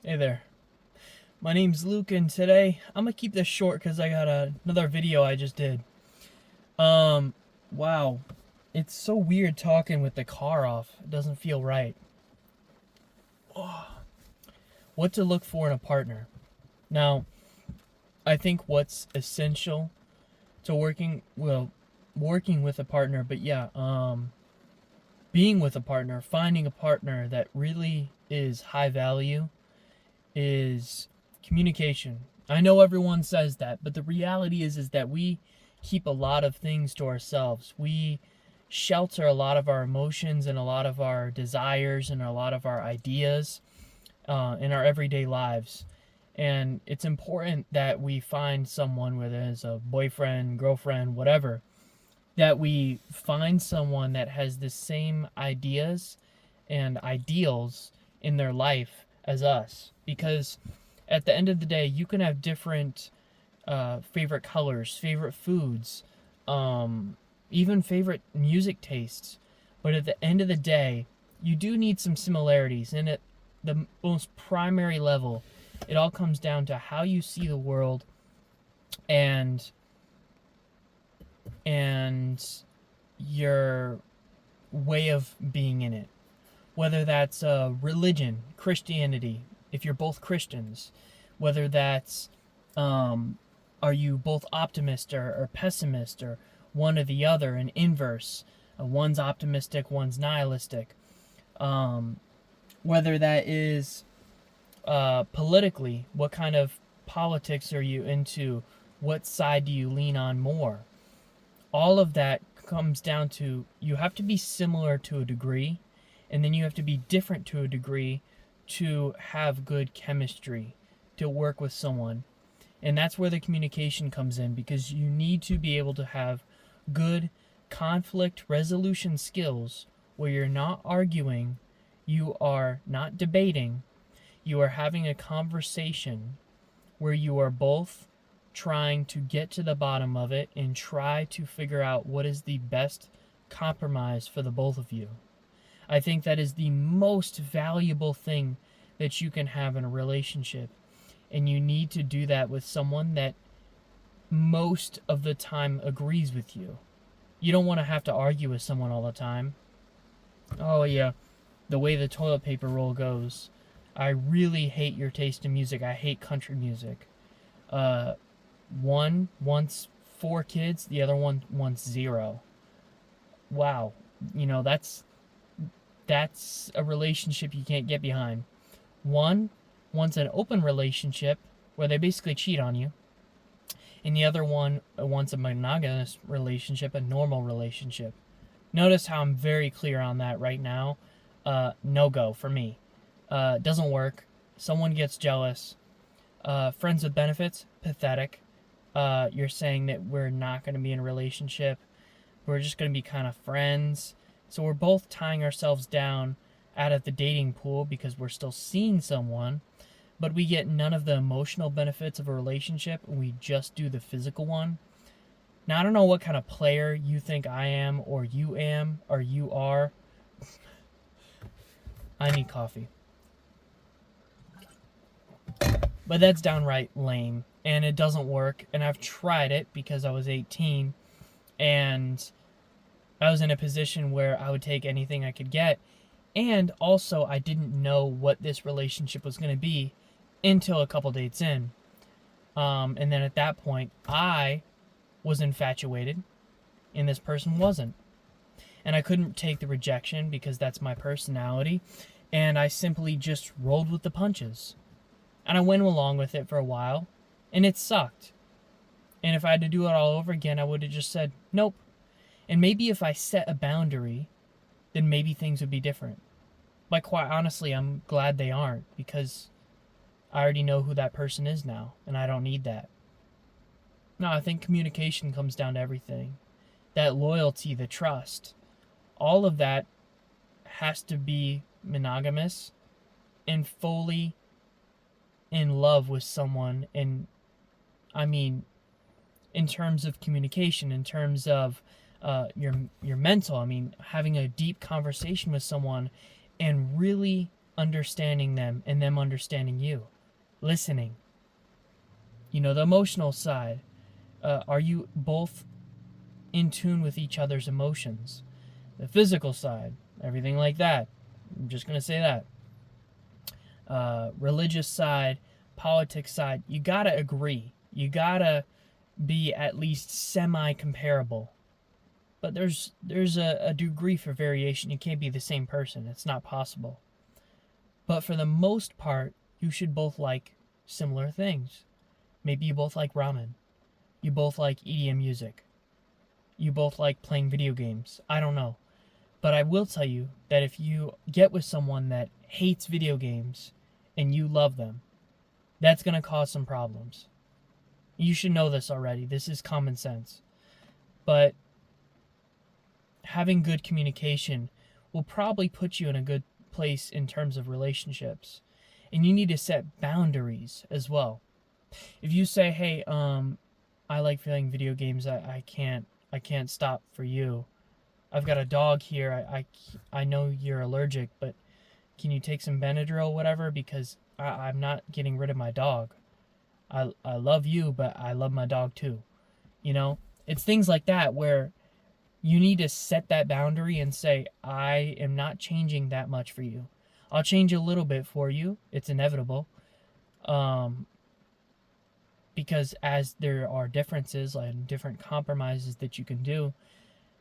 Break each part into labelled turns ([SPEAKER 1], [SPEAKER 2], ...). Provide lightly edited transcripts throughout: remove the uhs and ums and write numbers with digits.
[SPEAKER 1] Hey there. My name's Luke, and today I'm gonna keep this short because I got another video I just did. Wow, it's so weird talking with the car off. It doesn't feel right. What to look for in a partner? Now, I think what's essential to working with a partner, but yeah, being with a partner, finding a partner that really is high value is communication. I know everyone says that, but the reality is that we keep a lot of things to ourselves. We shelter a lot of our emotions and a lot of our desires and a lot of our ideas in our everyday lives. And it's important that we find someone, whether it's a boyfriend, girlfriend, whatever, that we find someone that has the same ideas and ideals in their life as us. Because at the end of the day, you can have different favorite colors, favorite foods, even favorite music tastes. But at the end of the day, you do need some similarities. And at the most primary level, it all comes down to how you see the world and your way of being in it. Whether that's religion, Christianity, if you're both Christians, whether that's are you both optimist or pessimist or one or the other, an inverse, one's optimistic, one's nihilistic, whether that is politically, what kind of politics are you into, what side do you lean on more. All of that comes down to you have to be similar to a degree, and then you have to be different to a degree to have good chemistry, to work with someone. And that's where the communication comes in, because you need to be able to have good conflict resolution skills where you're not arguing, you are not debating, you are having a conversation where you are both trying to get to the bottom of it and try to figure out what is the best compromise for the both of you. I think that is the most valuable thing that you can have in a relationship. And you need to do that with someone that most of the time agrees with you. You don't want to have to argue with someone all the time. Oh, yeah, the way the toilet paper roll goes. I really hate your taste in music. I hate country music. One wants 4 kids, the other one wants 0. Wow. That's a relationship you can't get behind. One wants an open relationship where they basically cheat on you, and the other one wants a monogamous relationship, a normal relationship. Notice how I'm very clear on that right now. No go for me. Doesn't work. Someone gets jealous. Friends with benefits, pathetic. You're saying that we're not going to be in a relationship. We're just going to be kind of friends. So we're both tying ourselves down out of the dating pool because we're still seeing someone, but we get none of the emotional benefits of a relationship, and we just do the physical one. Now, I don't know what kind of player you think I am, or you are. I need coffee. But that's downright lame, and it doesn't work, and I've tried it because I was 18, and I was in a position where I would take anything I could get, and also I didn't know what this relationship was going to be until a couple dates in. And then at that point, I was infatuated, and this person wasn't. And I couldn't take the rejection because that's my personality, and I simply just rolled with the punches. And I went along with it for a while, and it sucked. And if I had to do it all over again, I would have just said, nope. And maybe if I set a boundary, then maybe things would be different. But quite honestly, I'm glad they aren't, because I already know who that person is now, and I don't need that. No, I think communication comes down to everything. That loyalty, the trust, all of that has to be monogamous and fully in love with someone. And I mean, in terms of communication, in terms of your mental, I mean, having a deep conversation with someone and really understanding them and them understanding you. Listening. The emotional side. Are you both in tune with each other's emotions? The physical side, everything like that. I'm just going to say that. Religious side, politics side, you got to agree. You got to be at least semi-comparable. But there's a degree for variation. You can't be the same person. It's not possible. But for the most part, you should both like similar things. Maybe you both like ramen. You both like EDM music. You both like playing video games. I don't know. But I will tell you that if you get with someone that hates video games and you love them, that's going to cause some problems. You should know this already. This is common sense. But having good communication will probably put you in a good place in terms of relationships. And you need to set boundaries as well. If you say, hey, I like playing video games, I can't stop for you. I've got a dog here. I know you're allergic, but can you take some Benadryl, whatever? Because I'm not getting rid of my dog. I love you, but I love my dog too. It's things like that where you need to set that boundary and say, I am not changing that much for you. I'll change a little bit for you. It's inevitable. Because as there are differences and different compromises that you can do,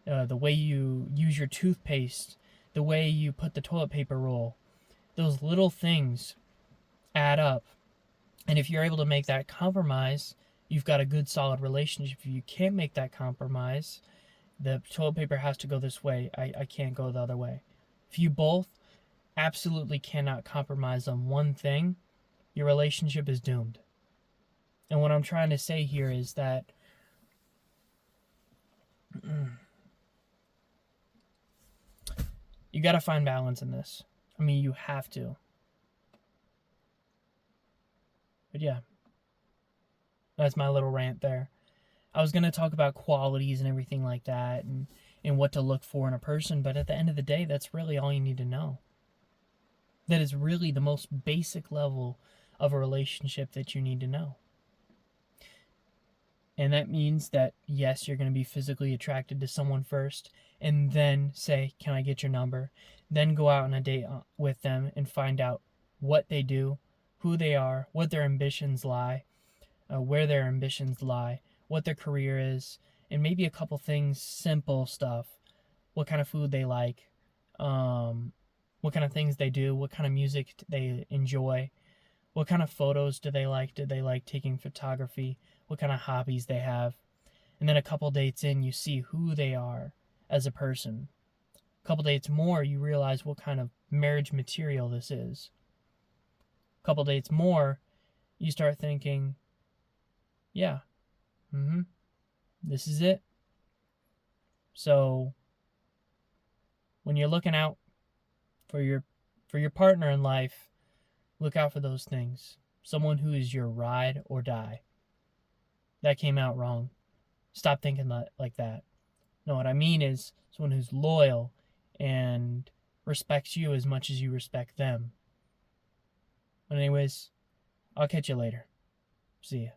[SPEAKER 1] the way you use your toothpaste, the way you put the toilet paper roll, those little things add up. And if you're able to make that compromise, you've got a good, solid relationship. If you can't make that compromise, the toilet paper has to go this way. I can't go the other way. If you both absolutely cannot compromise on one thing, your relationship is doomed. And what I'm trying to say here is that you got to find balance in this. I mean, you have to. But yeah, that's my little rant there. I was going to talk about qualities and everything like that and what to look for in a person, but at the end of the day, that's really all you need to know. That is really the most basic level of a relationship that you need to know. And that means that, yes, you're going to be physically attracted to someone first, and then say, can I get your number? Then go out on a date with them and find out what they do, who they are, what their ambitions lie, where their ambitions lie, what their career is, and maybe a couple things, simple stuff. What kind of food they like, what kind of things they do, what kind of music they enjoy, what kind of photos do they like? Do they like taking photography? What kind of hobbies they have? And then a couple dates in, you see who they are as a person. A couple dates more, you realize what kind of marriage material this is. A couple dates more, you start thinking, yeah, this is it. So when you're looking out for your partner in life, look out for those things. Someone who is your ride or die. That came out wrong. Stop thinking like that. No, what I mean is someone who's loyal and respects you as much as you respect them. But anyways, I'll catch you later. See ya.